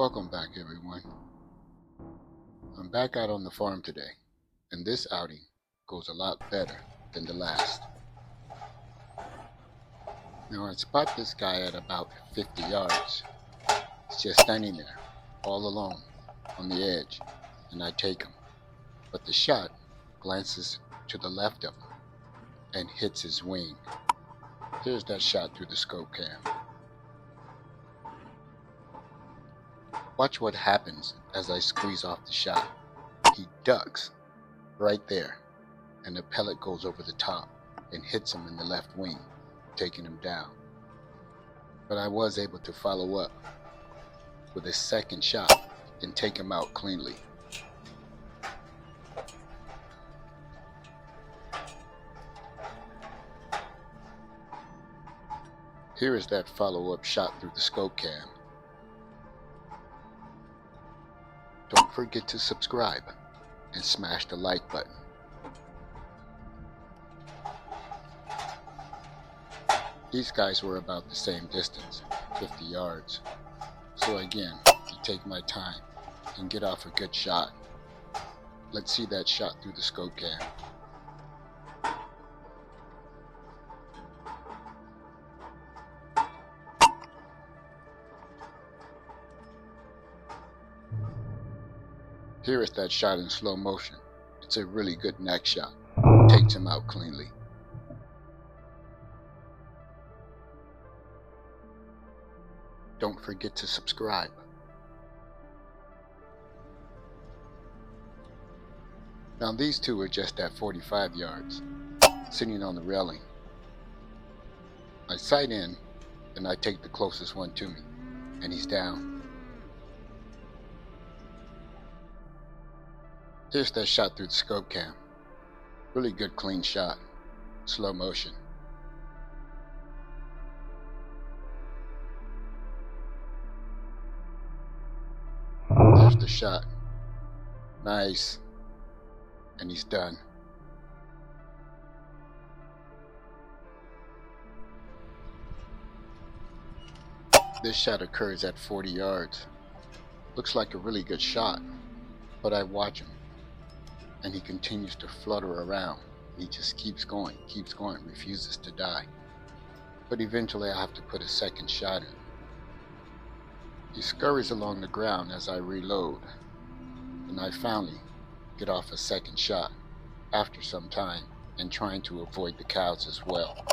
Welcome back, everyone. I'm back out on the farm today, and this outing goes a lot better than the last. Now I spot this guy at about 50 yards. He's just standing there, all alone, on the edge, and I take him. But the shot glances to the left of him and hits his wing. Here's that shot through the scope cam. Watch what happens as I squeeze off the shot. He ducks right there, and the pellet goes over the top and hits him in the left wing, taking him down. But I was able to follow up with a second shot and take him out cleanly. Here is that follow-up shot through the scope cam. Don't forget to subscribe and smash the like button. These guys were about the same distance, 50 yards. So again, I take my time and get off a good shot. Let's see that shot through the scope cam. Here is that shot in slow motion. It's a really good neck shot. Takes him out cleanly. Don't forget to subscribe. Now these two are just at 45 yards, sitting on the railing. I sight in and I take the closest one to me, and he's down. Here's that shot through the scope cam. Really good clean shot. Slow motion. There's the shot. Nice. And he's done. This shot occurs at 40 yards. Looks like a really good shot, but I watch him, and he continues to flutter around. He just keeps going, refuses to die. But eventually I have to put a second shot in. He scurries along the ground as I reload, and I finally get off a second shot after some time and trying to avoid the cows as well.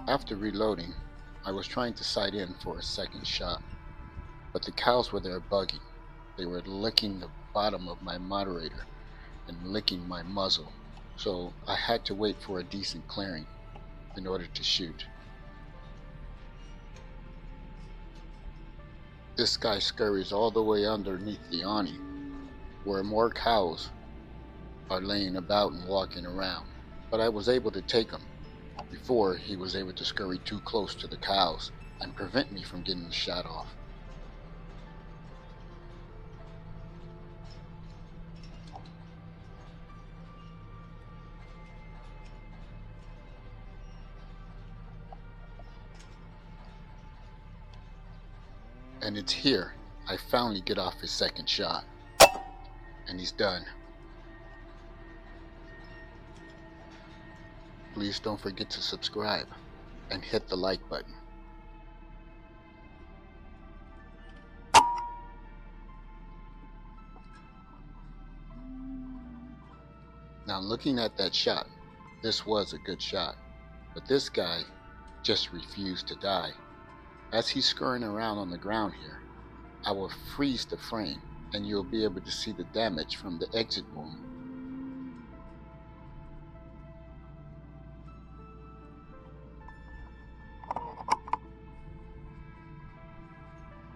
After reloading, I was trying to sight in for a second shot, but the cows were there bugging. They were licking the bottom of my moderator and licking my muzzle, so I had to wait for a decent clearing in order to shoot. This guy scurries all the way underneath the awning, where more cows are laying about and walking around, but I was able to take him before he was able to scurry too close to the cows and prevent me from getting the shot off. And it's here I finally get off his second shot, and he's done. Please don't forget to subscribe and hit the like button. Now looking at that shot, this was a good shot, but this guy just refused to die. As he's scurrying around on the ground here, I will freeze the frame and you'll be able to see the damage from the exit wound.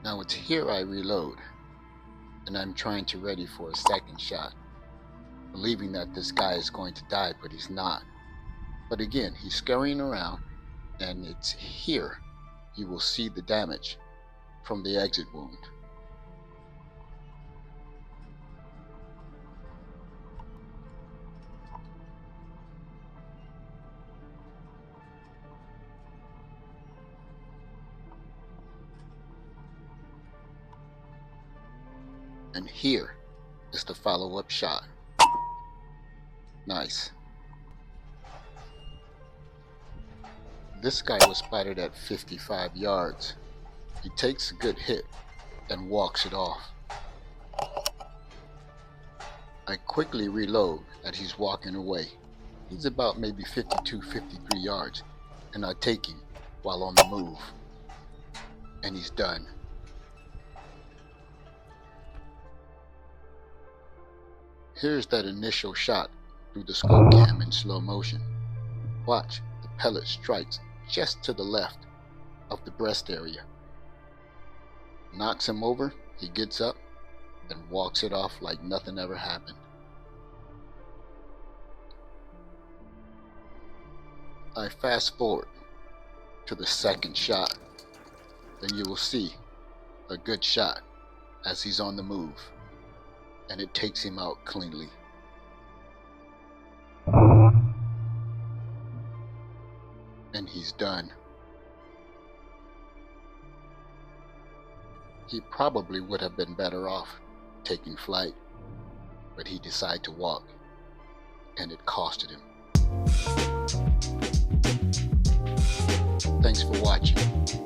Now it's here I reload, and I'm trying to ready for a second shot, believing that this guy is going to die, but he's not. But again, he's scurrying around, and it's here you will see the damage from the exit wound. And here is the follow-up shot. Nice. This guy was spotted at 55 yards. He takes a good hit and walks it off. I quickly reload as he's walking away. He's about maybe 52, 53 yards, and I take him while on the move. And he's done. Here's that initial shot through the scope cam in slow motion. Watch, the pellet strikes just to the left of the breast area. Knocks him over, he gets up and walks it off like nothing ever happened. I fast forward to the second shot, and you will see a good shot as he's on the move, and it takes him out cleanly. And he's done. He probably would have been better off taking flight, but he decided to walk, and it costed him. Thanks for watching.